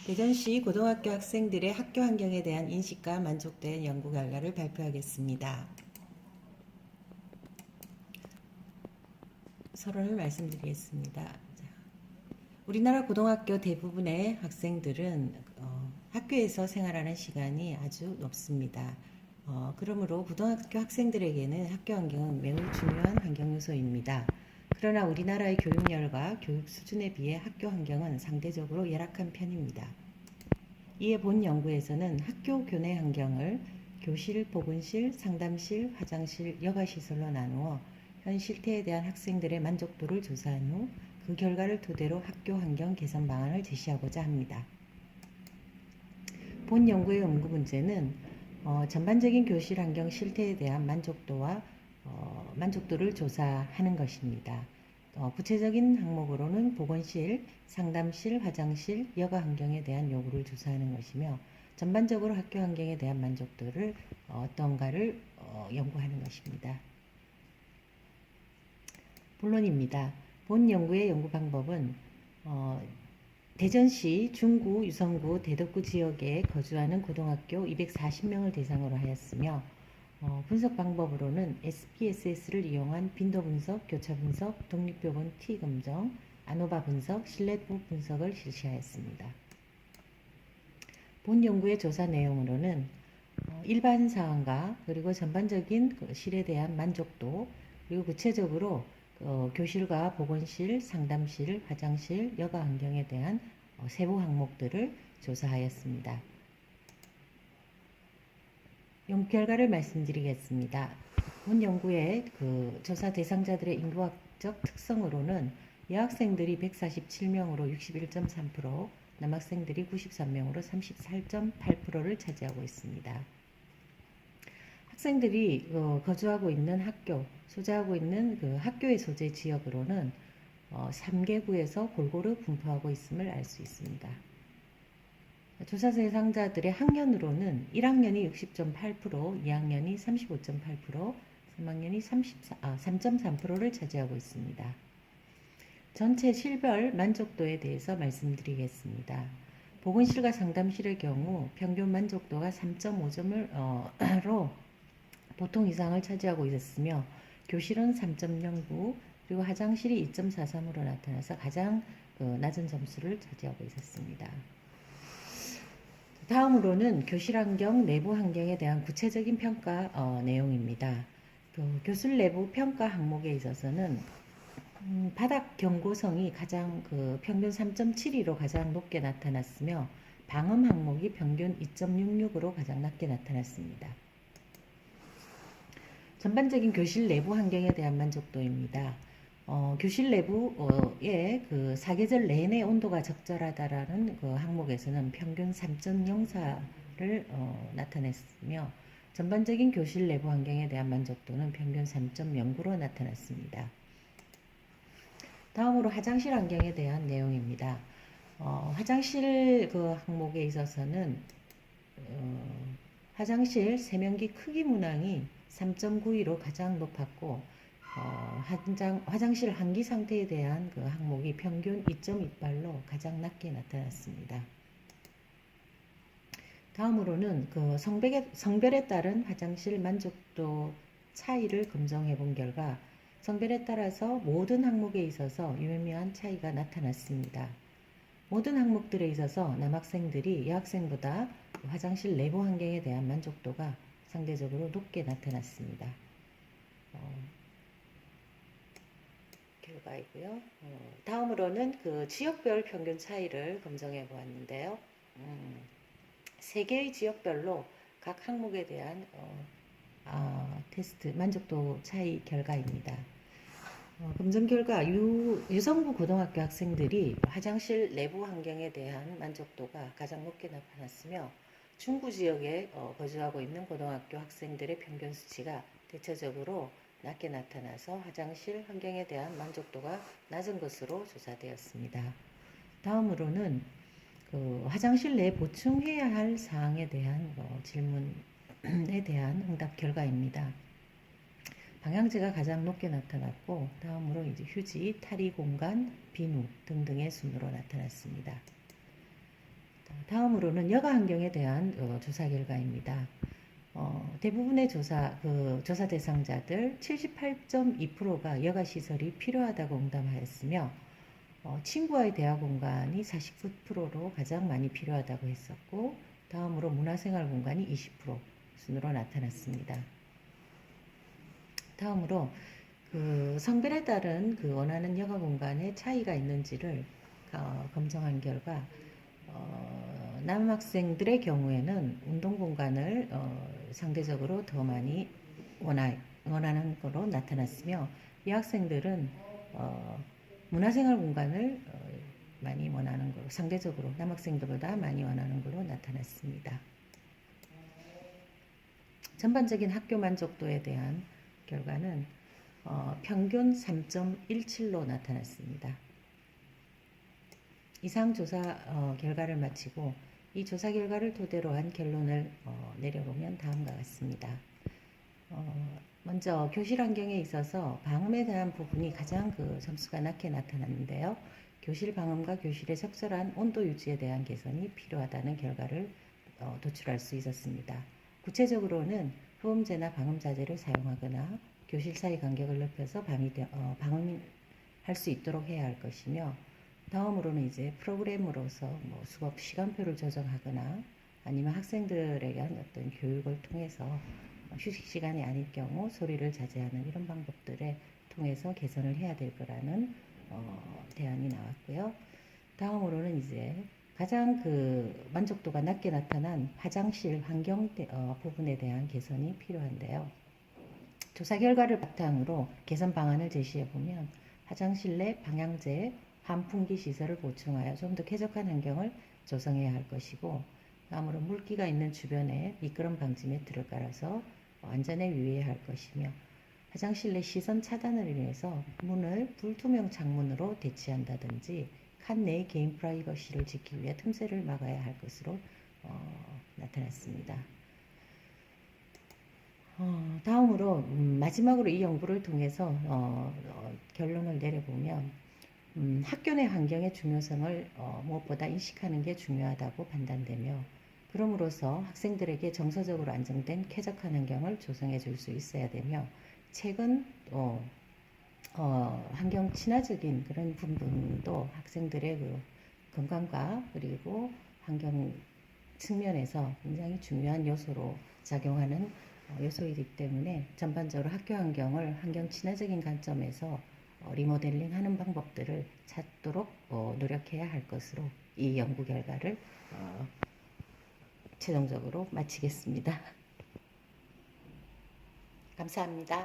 대전시 고등학교 학생들의 학교 환경에 대한 인식과 만족도의 연구 결과를 발표하겠습니다. 서론을 말씀드리겠습니다. 우리나라 고등학교 대부분의 학생들은 학교에서 생활하는 시간이 아주 높습니다. 그러므로 고등학교 학생들에게는 학교 환경은 매우 중요한 환경 요소입니다. 그러나 우리나라의 교육열과 교육 수준에 비해 학교 환경은 상대적으로 열악한 편입니다. 이에 본 연구에서는 학교 교내 환경을 교실, 보건실, 상담실, 화장실, 여가시설로 나누어 현 실태에 대한 학생들의 만족도를 조사한 후 그 결과를 토대로 학교 환경 개선 방안을 제시하고자 합니다. 본 연구의 연구 문제는 전반적인 교실 환경 실태에 대한 만족도를 조사하는 것입니다. 구체적인 항목으로는 보건실, 상담실, 화장실, 여가 환경에 대한 요구를 조사하는 것이며 전반적으로 학교 환경에 대한 만족도를 어떤가를 연구하는 것입니다. 본론입니다. 본 연구의 연구 방법은 대전시 중구, 유성구, 대덕구 지역에 거주하는 고등학교 240명을 대상으로 하였으며 분석 방법으로는 SPSS를 이용한 빈도 분석, 교차 분석, 독립표본 T 검정, 아노바 분석, 실내부 분석을 실시하였습니다. 본 연구의 조사 내용으로는 일반 사항과 그리고 전반적인 실에 대한 만족도, 그리고 구체적으로 교실과 보건실, 상담실, 화장실, 여가 환경에 대한 세부 항목들을 조사하였습니다. 연구 결과를 말씀드리겠습니다. 본 연구의 조사 대상자들의 인구학적 특성으로는 여학생들이 147명으로 61.3%, 남학생들이 93명으로 34.8%를 차지하고 있습니다. 학생들이 거주하고 있는 학교, 소재하고 있는 학교의 소재 지역으로는 3개구에서 골고루 분포하고 있음을 알 수 있습니다. 조사 대상자들의 학년으로는 1학년이 60.8%, 2학년이 35.8%, 3학년이 3.3%를 차지하고 있습니다. 전체 실별 만족도에 대해서 말씀드리겠습니다. 보건실과 상담실의 경우 평균 만족도가 3.5점으로 보통 이상을 차지하고 있었으며 교실은 3.09 그리고 화장실이 2.43으로 나타나서 가장 낮은 점수를 차지하고 있었습니다. 다음으로는 교실 환경, 내부 환경에 대한 구체적인 평가 내용입니다. 교실 내부 평가 항목에 있어서는 바닥 경고성이 가장 평균 3.72로 가장 높게 나타났으며 방음 항목이 평균 2.66으로 가장 낮게 나타났습니다. 전반적인 교실 내부 환경에 대한 만족도입니다. 교실 내부의 사계절 내내 온도가 적절하다라는 항목에서는 평균 3.04를 나타냈으며 전반적인 교실 내부 환경에 대한 만족도는 평균 3.09로 나타났습니다. 다음으로 화장실 환경에 대한 내용입니다. 화장실 항목에 있어서는 화장실 세면기 크기 문항이 3.92로 가장 높았고 화장실 환기 상태에 대한 항목이 평균 2.28로 가장 낮게 나타났습니다. 다음으로는 성별에 따른 화장실 만족도 차이를 검증해 본 결과 성별에 따라서 모든 항목에 있어서 유의미한 차이가 나타났습니다. 모든 항목들에 있어서 남학생들이 여학생보다 화장실 내부 환경에 대한 만족도가 상대적으로 높게 나타났습니다. 결과이고요. 다음으로는 지역별 평균 차이를 검증해 보았는데요. 3개의 지역별로 각 항목에 대한 테스트 만족도 차이 결과입니다. 검증 결과 유성구 고등학교 학생들이 화장실 내부 환경에 대한 만족도가 가장 높게 나타났으며 중구 지역에 거주하고 있는 고등학교 학생들의 평균 수치가 대체적으로 낮게 나타나서 화장실 환경에 대한 만족도가 낮은 것으로 조사되었습니다. 다음으로는 화장실 내 보충해야 할 사항에 대한 질문에 대한 응답 결과입니다. 방향제가 가장 높게 나타났고 다음으로 이제 휴지, 탈의 공간, 비누 등등의 순으로 나타났습니다. 다음으로는 여가 환경에 대한 조사 결과입니다. 대부분의 조사 대상자들 78.2%가 여가 시설이 필요하다고 응답하였으며, 친구와의 대화 공간이 49%로 가장 많이 필요하다고 했었고, 다음으로 문화생활 공간이 20% 순으로 나타났습니다. 다음으로 성별에 따른 원하는 여가 공간의 차이가 있는지를 검증한 결과, 남학생들의 경우에는 운동 공간을 상대적으로 더 많이 원하는 것으로 나타났으며, 여학생들은 문화생활 공간을 많이 원하는 것으로, 상대적으로 남학생들보다 많이 원하는 것으로 나타났습니다. 전반적인 학교 만족도에 대한 결과는 평균 3.17로 나타났습니다. 이상 조사 결과를 마치고 이 조사 결과를 토대로 한 결론을 내려보면 다음과 같습니다. 먼저 교실 환경에 있어서 방음에 대한 부분이 가장 점수가 낮게 나타났는데요. 교실 방음과 교실의 적절한 온도 유지에 대한 개선이 필요하다는 결과를 도출할 수 있었습니다. 구체적으로는 소음제나 방음 자재를 사용하거나 교실 사이 간격을 넓혀서 방음할 수 있도록 해야 할 것이며, 다음으로는 이제 프로그램으로서 수업 시간표를 조정하거나 아니면 학생들에게 어떤 교육을 통해서 휴식 시간이 아닐 경우 소리를 자제하는 이런 방법들에 통해서 개선을 해야 될 거라는 대안이 나왔고요. 다음으로는 이제 가장 만족도가 낮게 나타난 화장실 환경 부분에 대한 개선이 필요한데요. 조사 결과를 바탕으로 개선 방안을 제시해 보면, 화장실 내 방향제, 환풍기 시설을 보충하여 좀 더 쾌적한 환경을 조성해야 할 것이고, 다음으로 물기가 있는 주변에 미끄럼 방지 매트를 깔아서 안전에 유의해야 할 것이며, 화장실 내 시선 차단을 위해서 문을 불투명 창문으로 대치한다든지 칸 내의 개인 프라이버시를 지키기 위해 틈새를 막아야 할 것으로 나타났습니다. 다음으로 마지막으로 이 연구를 통해서 결론을 내려보면, 학교 내 환경의 중요성을 무엇보다 인식하는 게 중요하다고 판단되며, 그럼으로써 학생들에게 정서적으로 안정된 쾌적한 환경을 조성해 줄 수 있어야 되며, 최근 환경 친화적인 그런 부분도 학생들의 건강과 그리고 환경 측면에서 굉장히 중요한 요소로 작용하는 요소이기 때문에, 전반적으로 학교 환경을 환경 친화적인 관점에서 리모델링 하는 방법들을 찾도록 노력해야 할 것으로 이 연구 결과를 최종적으로 마치겠습니다. 감사합니다.